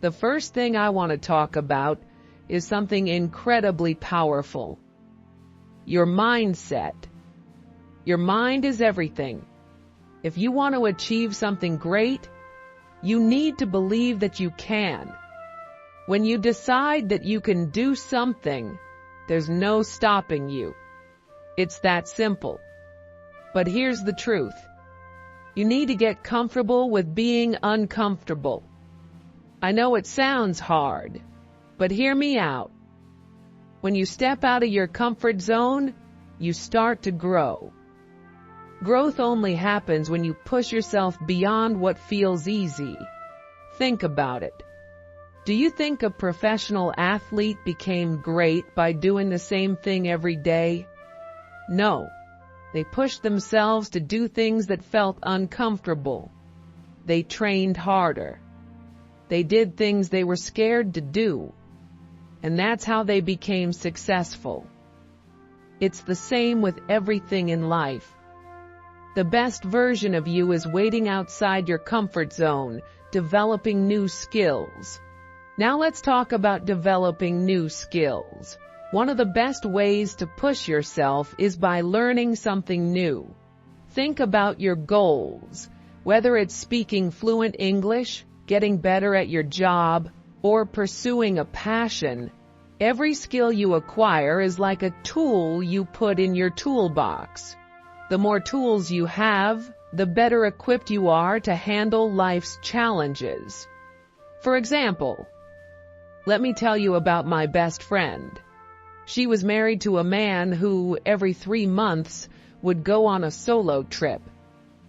The first thing I want to talk about is something incredibly powerful. Your mindset. Your mind is everything. If you want to achieve something great, you need to believe that you can. When you decide that you can do something, there's no stopping you. It's that simple. But here's the truth. You need to get comfortable with being uncomfortable. I know it sounds hard, but hear me out. When you step out of your comfort zone, you start to grow. Growth only happens when you push yourself beyond what feels easy. Think about it. Do you think a professional athlete became great by doing the same thing every day? No. They pushed themselves to do things that felt uncomfortable. They trained harder. They did things they were scared to do. And that's how they became successful. It's the same with everything in life. The best version of you is waiting outside your comfort zone, developing new skills. Now let's talk about developing new skills. One of the best ways to push yourself is by learning something new. Think about your goals, whether it's speaking fluent English, getting better at your job, or pursuing a passion. Every skill you acquire is like a tool you put in your toolbox. The more tools you have, the better equipped you are to handle life's challenges. For example, let me tell you about my best friend. She was married to a man who, every 3 months, would go on a solo trip.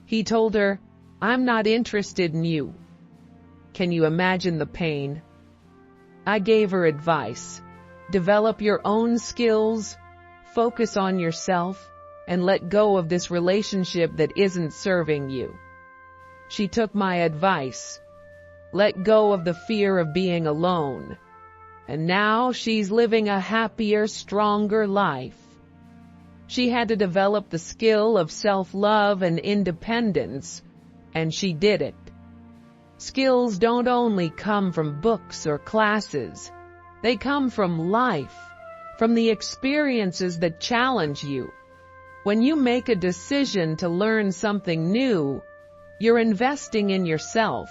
He told her, "I'm not interested in you." Can you imagine the pain? I gave her advice. Develop your own skills, focus on yourself, and let go of this relationship that isn't serving you. She took my advice. Let go of the fear of being alone. And now she's living a happier, stronger life. She had to develop the skill of self-love and independence, and she did it. Skills don't only come from books or classes. They come from life, from the experiences that challenge you. When you make a decision to learn something new, you're investing in yourself.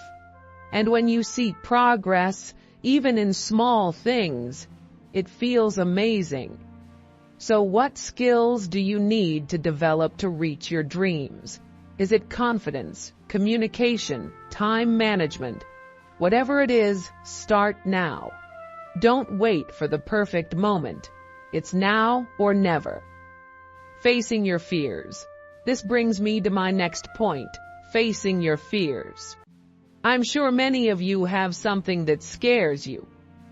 And when you see progress, even in small things, it feels amazing. So what skills do you need to develop to reach your dreams? Is it confidence, communication, time management? Whatever it is, start now. Don't wait for the perfect moment. It's now or never. Facing your fears. This brings me to my next point, facing your fears. I'm sure many of you have something that scares you.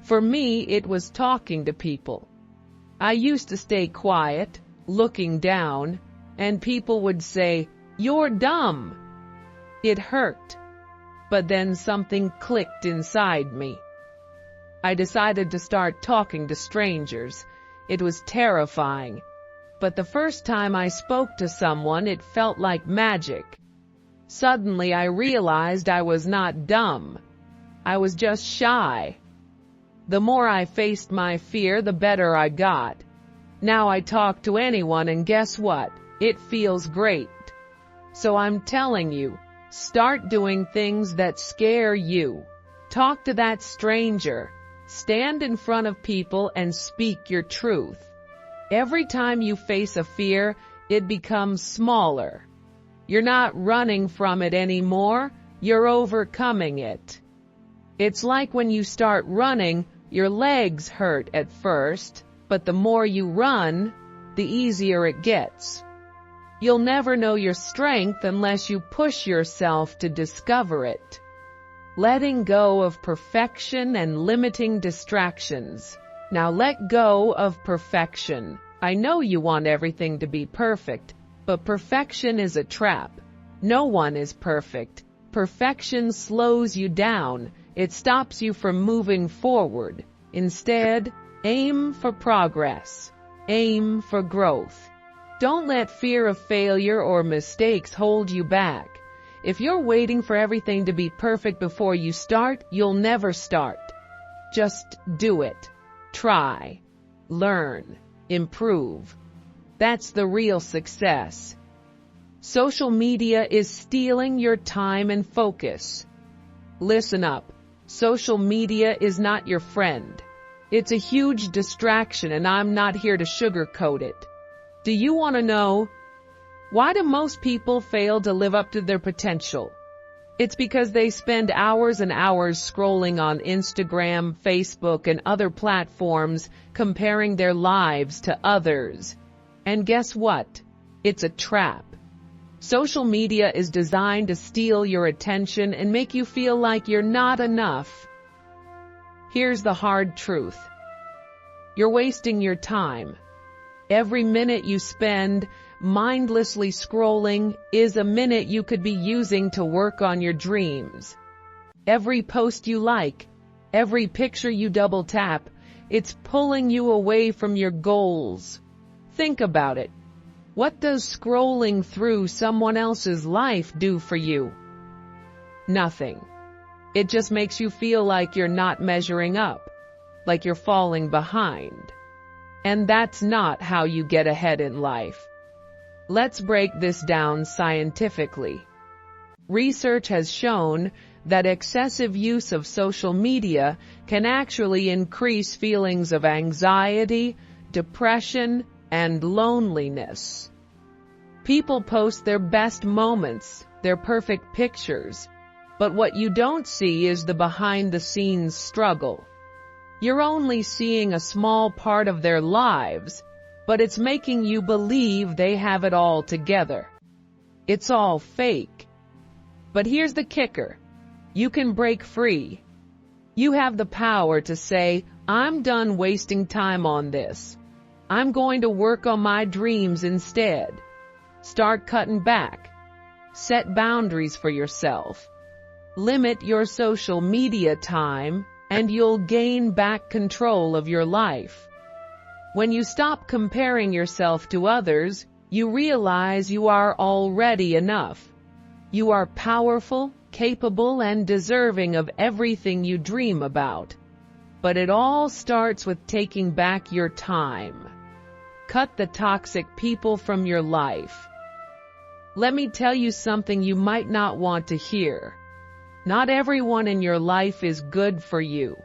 For me, it was talking to people. I used to stay quiet, looking down, and people would say, "You're dumb." It hurt. But then something clicked inside me. I decided to start talking to strangers. It was terrifying. But the first time I spoke to someone, it felt like magic. Suddenly I realized I was not dumb. I was just shy. The more I faced my fear, the better I got. Now I talk to anyone and guess what? It feels great. So I'm telling you, start doing things that scare you. Talk to that stranger. Stand in front of people and speak your truth. Every time you face a fear, it becomes smaller. You're not running from it anymore, you're overcoming it. It's like when you start running, your legs hurt at first, but the more you run, the easier it gets. You'll never know your strength unless you push yourself to discover it. Letting go of perfection and limiting distractions. Now let go of perfection. I know you want everything to be perfect. But perfection is a trap. No one is perfect. Perfection slows you down. It stops you from moving forward. Instead, aim for progress. Aim for growth. Don't let fear of failure or mistakes hold you back. If you're waiting for everything to be perfect before you start, you'll never start. Just do it. Try. Learn. Improve. That's the real success. Social media is stealing your time and focus. Listen up. Social media is not your friend. It's a huge distraction, and I'm not here to sugarcoat it. Do you want to know? Why do most people fail to live up to their potential? It's because they spend hours and hours scrolling on Instagram, Facebook, and other platforms, comparing their lives to others. And guess what? It's a trap. Social media is designed to steal your attention and make you feel like you're not enough. Here's the hard truth. You're wasting your time. Every minute you spend mindlessly scrolling is a minute you could be using to work on your dreams. Every post you like, every picture you double tap, it's pulling you away from your goals. Think about it. What does scrolling through someone else's life do for you? Nothing. It just makes you feel like you're not measuring up, like you're falling behind. And that's not how you get ahead in life. Let's break this down scientifically. Research has shown that excessive use of social media can actually increase feelings of anxiety, depression, and loneliness. People post their best moments, their perfect pictures, but what you don't see is the behind-the-scenes struggle. You're only seeing a small part of their lives, but it's making you believe they have it all together. It's all fake. But here's the kicker. You can break free. You have the power to say, I'm done wasting time on this. I'm going to work on my dreams instead. Start cutting back. Set boundaries for yourself. Limit your social media time, and you'll gain back control of your life. When you stop comparing yourself to others, you realize you are already enough. You are powerful, capable, and deserving of everything you dream about. But it all starts with taking back your time. Cut the toxic people from your life. Let me tell you something you might not want to hear. Not everyone in your life is good for you.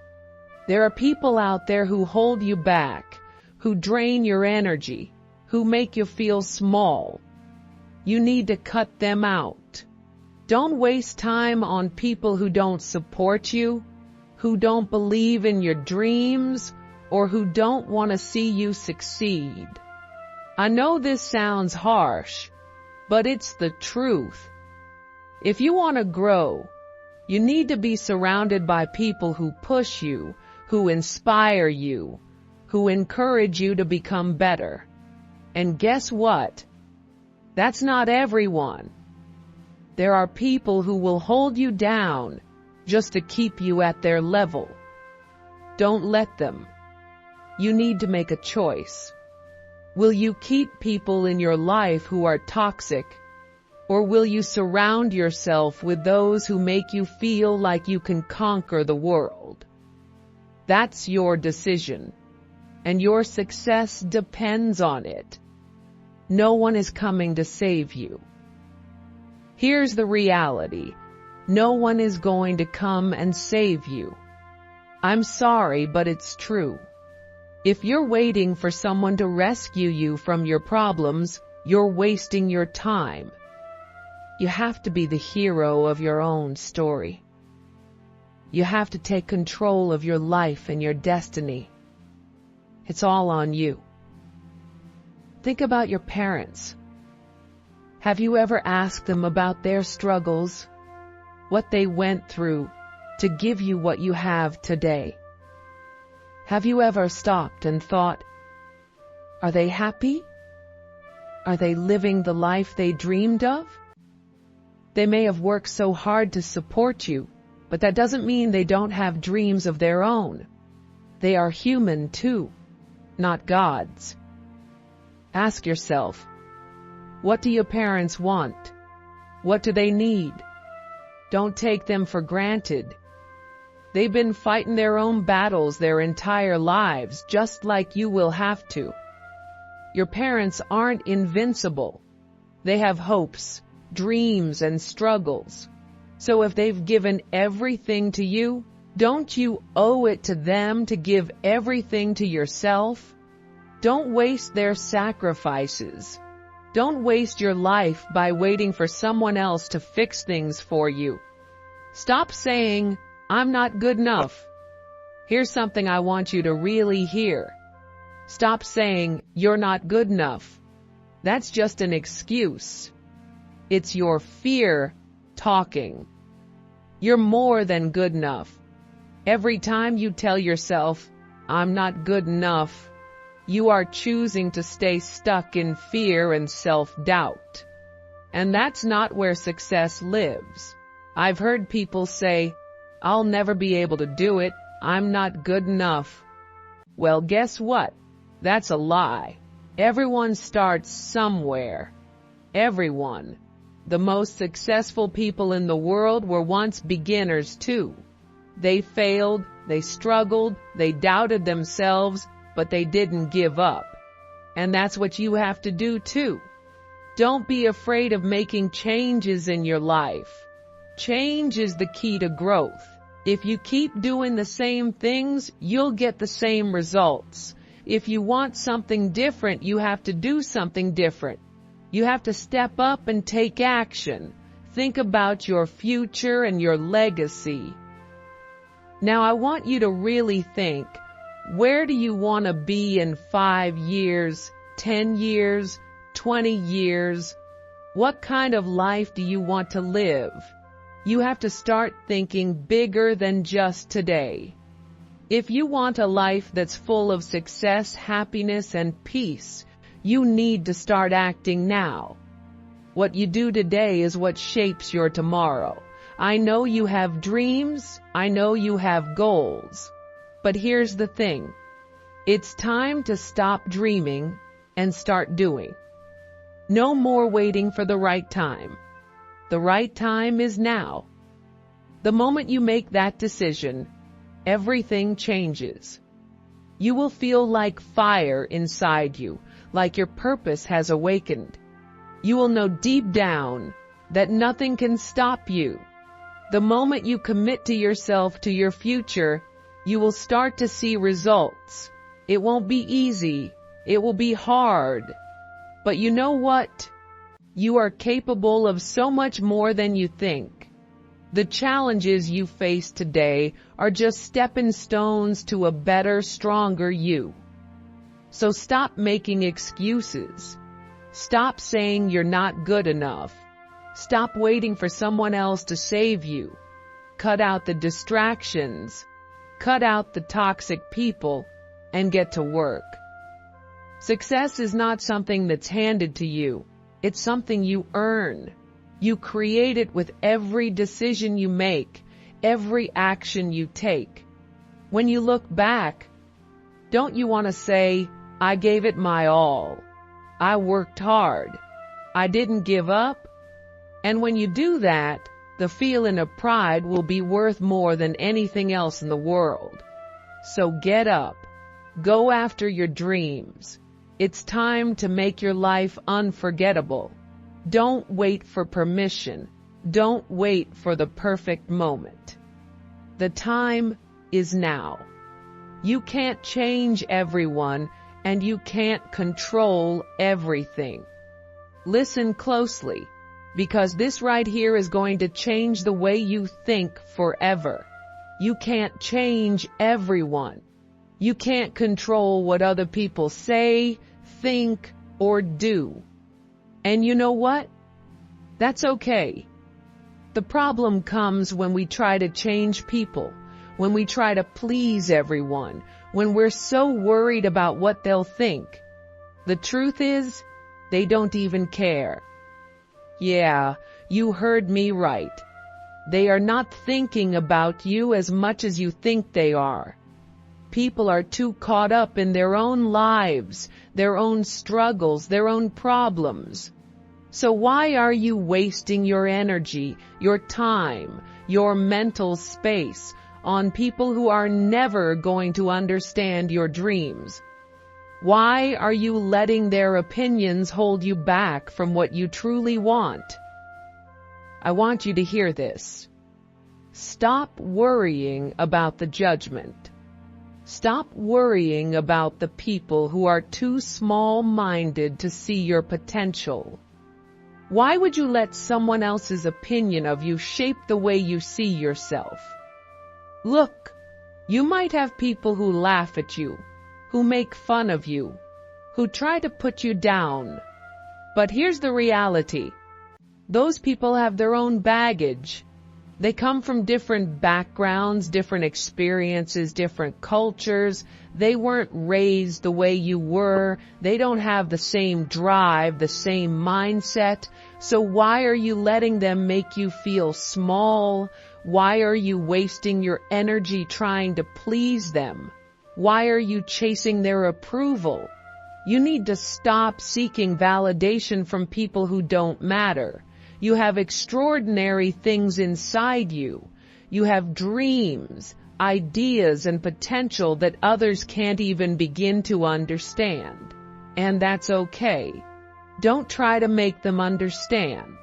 There are people out there who hold you back, who drain your energy, who make you feel small. You need to cut them out. Don't waste time on people who don't support you, who don't believe in your dreams, or who don't want to see you succeed. I know this sounds harsh, but it's the truth. If you want to grow, you need to be surrounded by people who push you, who inspire you, who encourage you to become better. And guess what? That's not everyone. There are people who will hold you down just to keep you at their level. Don't let them. You need to make a choice. Will you keep people in your life who are toxic, or will you surround yourself with those who make you feel like you can conquer the world? That's your decision, and your success depends on it. No one is coming to save you. Here's the reality. No one is going to come and save you. I'm sorry, but it's true. If you're waiting for someone to rescue you from your problems, you're wasting your time. You have to be the hero of your own story. You have to take control of your life and your destiny. It's all on you. Think about your parents. Have you ever asked them about their struggles, what they went through to give you what you have today? Have you ever stopped and thought, are they happy? Are they living the life they dreamed of? They may have worked so hard to support you, but that doesn't mean they don't have dreams of their own. They are human too, not gods. Ask yourself, what do your parents want? What do they need? Don't take them for granted. They've been fighting their own battles their entire lives, just like you will have to. Your parents aren't invincible. They have hopes, dreams, and struggles. So if they've given everything to you, don't you owe it to them to give everything to yourself? Don't waste their sacrifices. Don't waste your life by waiting for someone else to fix things for you. Stop saying, "I'm not good enough." Here's something I want you to really hear. Stop saying, "You're not good enough." That's just an excuse. It's your fear talking. You're more than good enough. Every time you tell yourself, "I'm not good enough," you are choosing to stay stuck in fear and self-doubt. And that's not where success lives. I've heard people say, "I'll never be able to do it. I'm not good enough." Well, guess what? That's a lie. Everyone starts somewhere. Everyone. The most successful people in the world were once beginners too. They failed, they struggled, they doubted themselves, but they didn't give up. And that's what you have to do too. Don't be afraid of making changes in your life. Change is the key to growth. If you keep doing the same things, you'll get the same results. If you want something different, you have to do something different. You have to step up and take action. Think about your future and your legacy. Now I want you to really think, where do you want to be in 5 years, 10 years, 20 years? What kind of life do you want to live? You have to start thinking bigger than just today. If you want a life that's full of success, happiness, and peace, you need to start acting now. What you do today is what shapes your tomorrow. I know you have dreams. I know you have goals. But here's the thing. It's time to stop dreaming and start doing. No more waiting for the right time. The right time is now. The moment you make that decision, everything changes. You will feel like fire inside you, like your purpose has awakened. You will know deep down that nothing can stop you. The moment you commit to yourself, to your future, you will start to see results. It won't be easy. It will be hard. But you know what? You are capable of so much more than you think. The challenges you face today are just stepping stones to a better, stronger you. So stop making excuses. Stop saying you're not good enough. Stop waiting for someone else to save you. Cut out the distractions. Cut out the toxic people and get to work. Success is not something that's handed to you. It's something you earn. You create it with every decision you make, every action you take. When you look back, don't you want to say, "I gave it my all. I worked hard. I didn't give up"? And when you do that, the feeling of pride will be worth more than anything else in the world. So get up. Go after your dreams. It's time to make your life unforgettable. Don't wait for permission. Don't wait for the perfect moment. The time is now. You can't change everyone, and you can't control everything. Listen closely, because this right here is going to change the way you think forever. You can't change everyone. You can't control what other people say, think, or do. And you know what? That's okay. The problem comes when we try to change people, when we try to please everyone, when we're so worried about what they'll think. The truth is, they don't even care. Yeah, you heard me right. They are not thinking about you as much as you think they are. People are too caught up in their own lives, their own struggles, their own problems. So why are you wasting your energy, your time, your mental space on people who are never going to understand your dreams? Why are you letting their opinions hold you back from what you truly want? I want you to hear this. Stop worrying about the judgment. Stop worrying about the people who are too small-minded to see your potential. Why would you let someone else's opinion of you shape the way you see yourself? Look, you might have people who laugh at you, who make fun of you, who try to put you down. But here's the reality. Those people have their own baggage. They come from different backgrounds, different experiences, different cultures. They weren't raised the way you were. They don't have the same drive, the same mindset. So why are you letting them make you feel small? Why are you wasting your energy trying to please them? Why are you chasing their approval? You need to stop seeking validation from people who don't matter. You have extraordinary things inside you. You have dreams, ideas, and potential that others can't even begin to understand. And that's okay. Don't try to make them understand.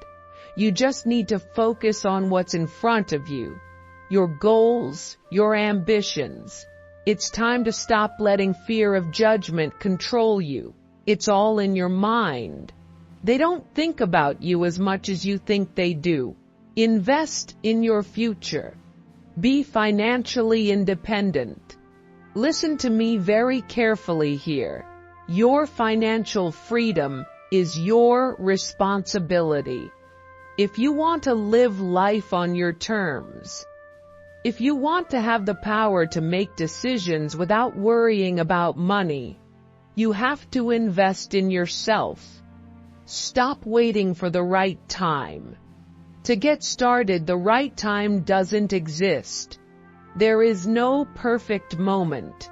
You just need to focus on what's in front of you, your goals, your ambitions. It's time to stop letting fear of judgment control you. It's all in your mind. They don't think about you as much as you think they do. Invest in your future. Be financially independent. Listen to me very carefully here. Your financial freedom is your responsibility. If you want to live life on your terms, if you want to have the power to make decisions without worrying about money, you have to invest in yourself. Stop waiting for the right time. To get started, the right time doesn't exist. There is no perfect moment.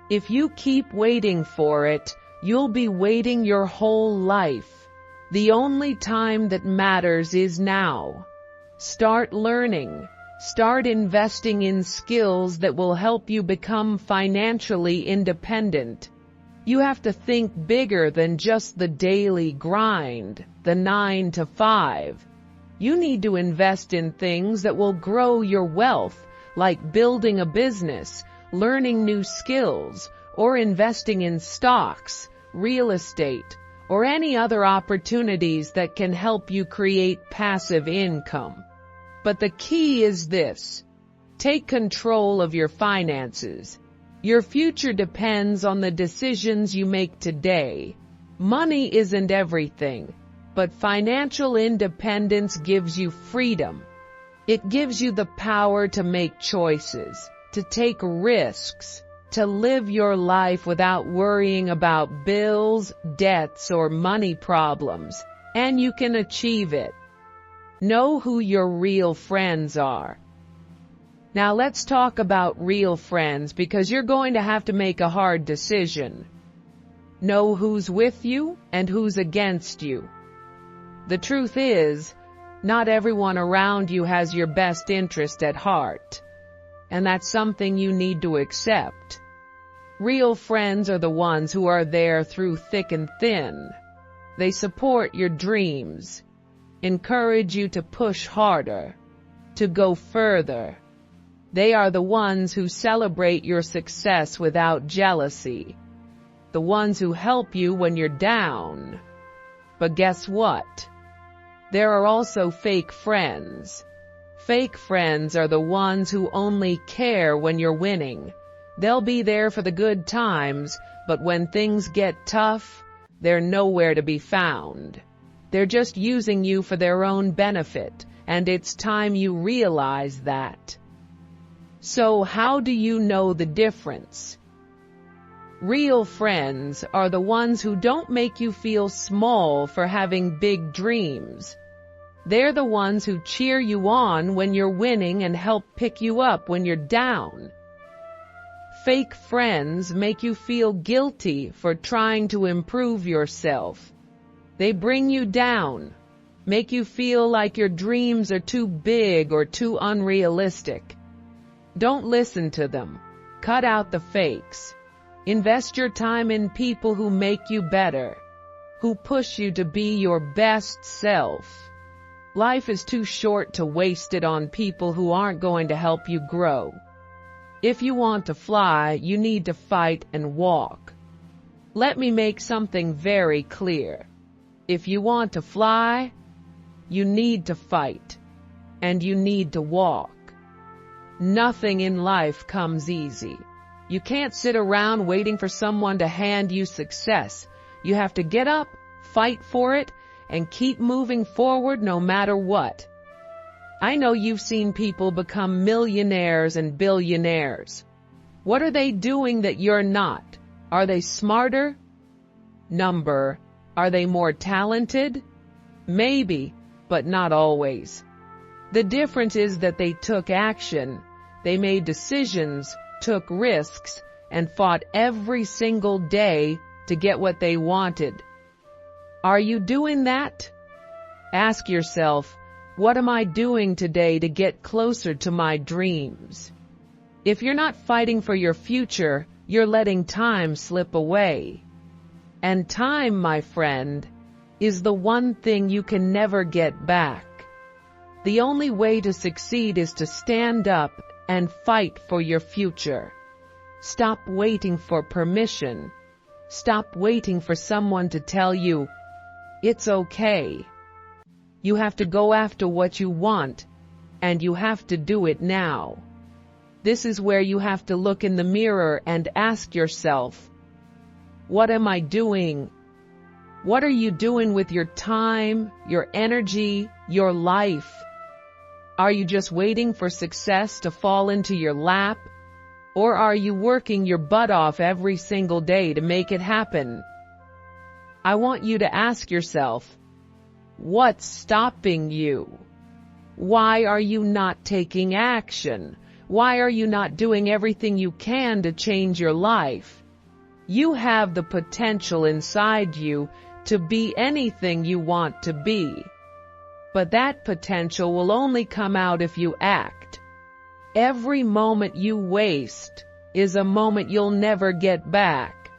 If you keep waiting for it, you'll be waiting your whole life. The only time that matters is now. Start learning. Start investing in skills that will help you become financially independent. You have to think bigger than just the daily grind, the 9 to 5. You need to invest in things that will grow your wealth, like building a business, learning new skills, or investing in stocks, real estate, or any other opportunities that can help you create passive income. But the key is this: take control of your finances. Your future depends on the decisions you make today. Money isn't everything, but financial independence gives you freedom. It gives you the power to make choices, to take risks, to live your life without worrying about bills, debts, or money problems, and you can achieve it. Know who your real friends are. Now let's talk about real friends, because you're going to have to make a hard decision. Know who's with you and who's against you. The truth is, not everyone around you has your best interest at heart, and that's something you need to accept. Real friends are the ones who are there through thick and thin. They support your dreams, encourage you to push harder, to go further. They are the ones who celebrate your success without jealousy, the ones who help you when you're down. But guess what? There are also fake friends. Fake friends are the ones who only care when you're winning. They'll be there for the good times, but when things get tough, they're nowhere to be found. They're just using you for their own benefit, and it's time you realize that. So how do you know the difference? Real friends are the ones who don't make you feel small for having big dreams. They're the ones who cheer you on when you're winning and help pick you up when you're down. Fake friends make you feel guilty for trying to improve yourself. They bring you down, make you feel like your dreams are too big or too unrealistic. Don't listen to them. Cut out the fakes. Invest your time in people who make you better, who push you to be your best self. Life is too short to waste it on people who aren't going to help you grow. If you want to fly, you need to fight and walk. Let me make something very clear. If you want to fly, you need to fight, and you need to walk. Nothing in life comes easy. You can't sit around waiting for someone to hand you success. You have to get up, fight for it, and keep moving forward no matter what. I know you've seen people become millionaires and billionaires. What are they doing that you're not? Are they smarter? Are they more talented? Maybe, but not always. The difference is that they took action, they made decisions, took risks, and fought every single day to get what they wanted. Are you doing that? Ask yourself, what am I doing today to get closer to my dreams? If you're not fighting for your future, you're letting time slip away. And time, my friend, is the one thing you can never get back. The only way to succeed is to stand up and fight for your future. Stop waiting for permission. Stop waiting for someone to tell you, it's okay. You have to go after what you want, and you have to do it now. This is where you have to look in the mirror and ask yourself, what am I doing? What are you doing with your time, your energy, your life? Are you just waiting for success to fall into your lap? Or are you working your butt off every single day to make it happen? I want you to ask yourself, what's stopping you? Why are you not taking action? Why are you not doing everything you can to change your life? You have the potential inside you to be anything you want to be. But that potential will only come out if you act. Every moment you waste is a moment you'll never get back.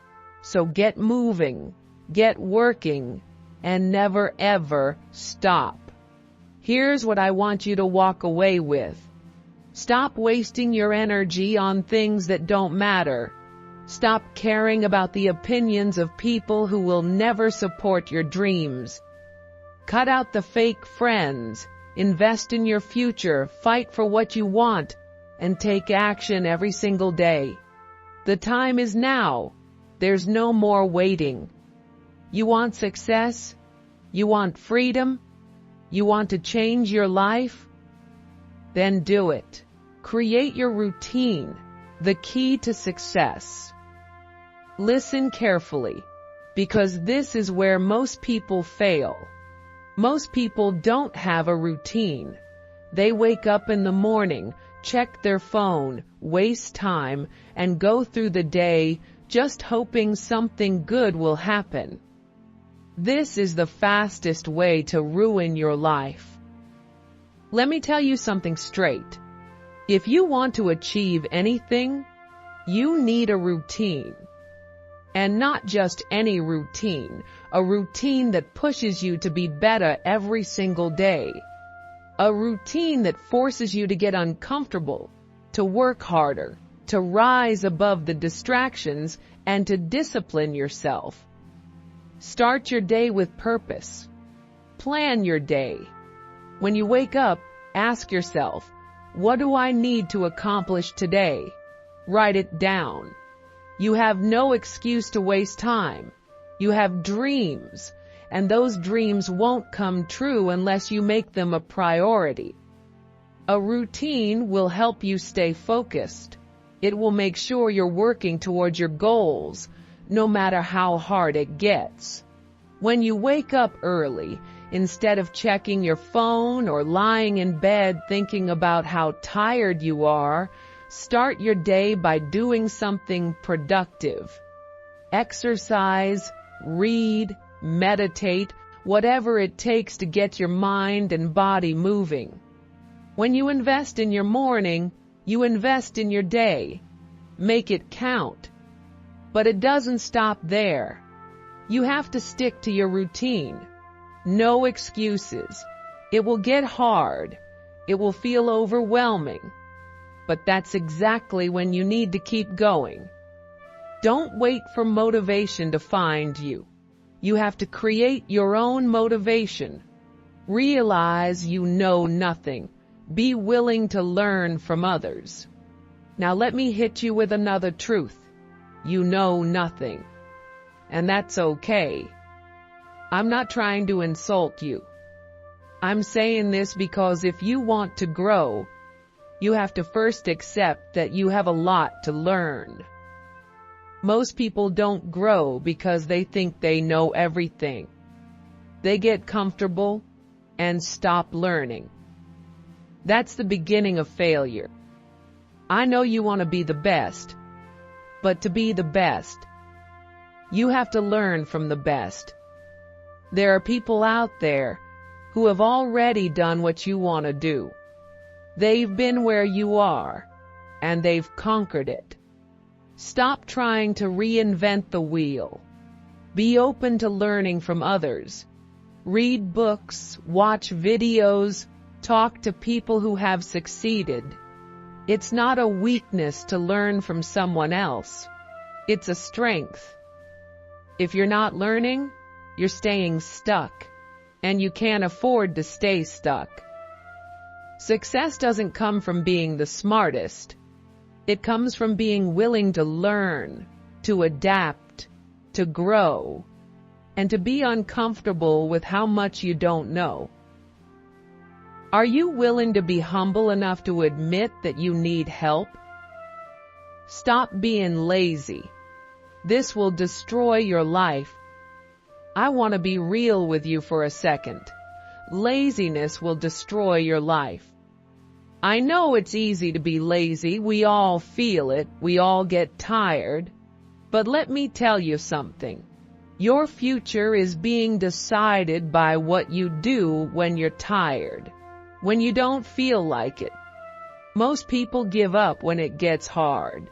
So get moving, get working, and never ever stop. Here's what I want you to walk away with. Stop wasting your energy on things that don't matter. Stop caring about the opinions of people who will never support your dreams. Cut out the fake friends. Invest in your future, fight for what you want, and take action every single day. The time is now. There's no more waiting. You want success? You want freedom? You want to change your life? Then do it. Create your routine, the key to success. Listen carefully, because this is where most people fail. Most people don't have a routine. They wake up in the morning, check their phone, waste time, and go through the day just hoping something good will happen. This is the fastest way to ruin your life. Let me tell you something straight. If you want to achieve anything, you need a routine. And not just any routine, a routine that pushes you to be better every single day. A routine that forces you to get uncomfortable, to work harder, to rise above the distractions, and to discipline yourself. Start your day with purpose. Plan your day. When you wake up, ask yourself, what do I need to accomplish today? Write it down. You have no excuse to waste time. You have dreams, and those dreams won't come true unless you make them a priority. A routine will help you stay focused. It will make sure you're working towards your goals, no matter how hard it gets. When you wake up early, instead of checking your phone or lying in bed thinking about how tired you are, start your day by doing something productive. Exercise, read, meditate, whatever it takes to get your mind and body moving. When you invest in your morning, you invest in your day. Make it count. But it doesn't stop there. You have to stick to your routine. No excuses. It will get hard. It will feel overwhelming. But that's exactly when you need to keep going. Don't wait for motivation to find you. You have to create your own motivation. Realize you know nothing. Be willing to learn from others. Now let me hit you with another truth. You know nothing. And that's okay. I'm not trying to insult you. I'm saying this because if you want to grow, you have to first accept that you have a lot to learn. Most people don't grow because they think they know everything. They get comfortable and stop learning. That's the beginning of failure. I know you want to be the best, but to be the best, you have to learn from the best. There are people out there who have already done what you want to do. They've been where you are, and they've conquered it. Stop trying to reinvent the wheel. Be open to learning from others. Read books, watch videos, talk to people who have succeeded. It's not a weakness to learn from someone else. It's a strength. If you're not learning, you're staying stuck, and you can't afford to stay stuck. Success doesn't come from being the smartest. It comes from being willing to learn, to adapt, to grow, and to be uncomfortable with how much you don't know. Are you willing to be humble enough to admit that you need help? Stop being lazy. This will destroy your life. I want to be real with you for a second. Laziness will destroy your life. I know it's easy to be lazy. We all feel it. We all get tired. But let me tell you something. Your future is being decided by what you do when you're tired, when you don't feel like it. Most people give up when it gets hard.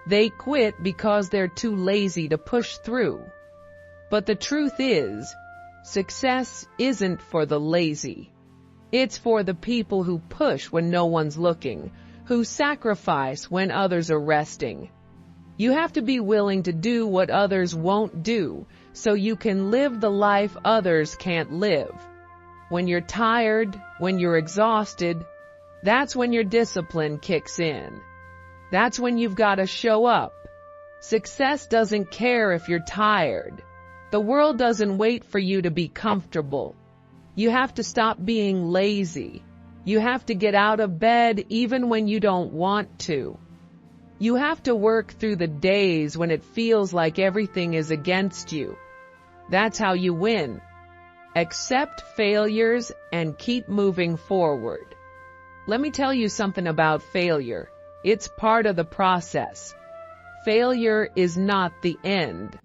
They quit because they're too lazy to push through. But the truth is, success isn't for the lazy. It's for the people who push when no one's looking, who sacrifice when others are resting. You have to be willing to do what others won't do, so you can live the life others can't live. When you're tired, when you're exhausted, that's when your discipline kicks in. That's when you've got to show up. Success doesn't care if you're tired. The world doesn't wait for you to be comfortable. You have to stop being lazy. You have to get out of bed even when you don't want to. You have to work through the days when it feels like everything is against you. That's how you win. Accept failures and keep moving forward. Let me tell you something about failure. It's part of the process. Failure is not the end.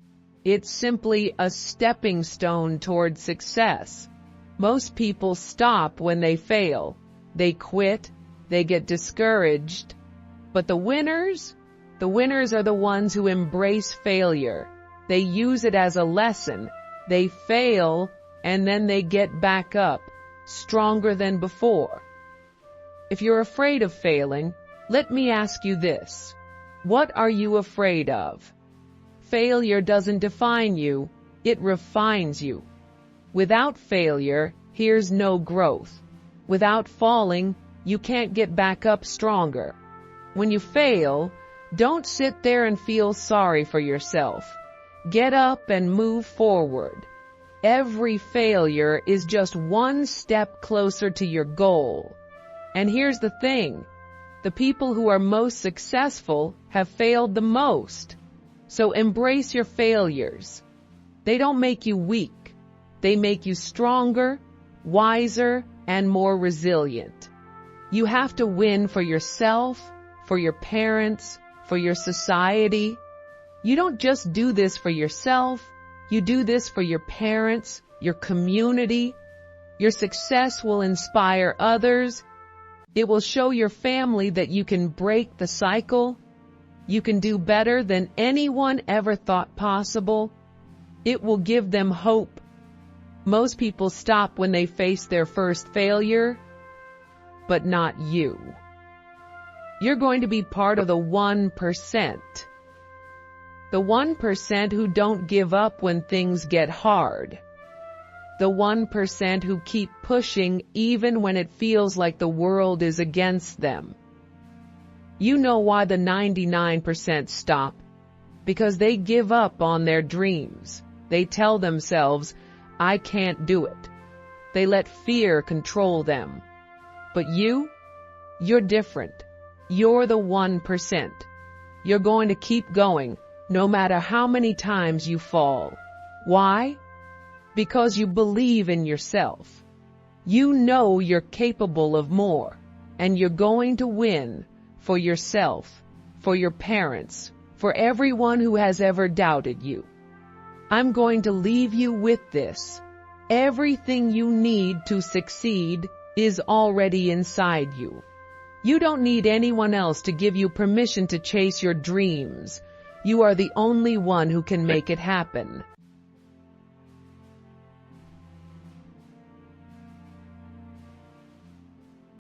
It's simply a stepping stone toward success. Most people stop when they fail. They quit. They get discouraged. But the winners are the ones who embrace failure. They use it as a lesson. They fail, and then they get back up, stronger than before. If you're afraid of failing, let me ask you this. What are you afraid of? Failure doesn't define you, it refines you. Without failure, here's no growth. Without falling, you can't get back up stronger. When you fail, don't sit there and feel sorry for yourself. Get up and move forward. Every failure is just one step closer to your goal. And here's the thing. The people who are most successful have failed the most. So embrace your failures. They don't make you weak. They make you stronger, wiser, and more resilient. You have to win for yourself, for your parents, for your society. You don't just do this for yourself. You do this for your parents, your community. Your success will inspire others. It will show your family that you can break the cycle. You can do better than anyone ever thought possible. It will give them hope. Most people stop when they face their first failure, but not you. You're going to be part of the 1%. The 1% who don't give up when things get hard. The 1% who keep pushing even when it feels like the world is against them. You know why the 99% stop? Because they give up on their dreams. They tell themselves, I can't do it. They let fear control them. But you're different. You're the 1%. You're going to keep going, no matter how many times you fall. Why? Because you believe in yourself. You know you're capable of more, and you're going to win for yourself, for your parents, for everyone who has ever doubted you. I'm going to leave you with this. Everything you need to succeed is already inside you. You don't need anyone else to give you permission to chase your dreams. You are the only one who can make it happen.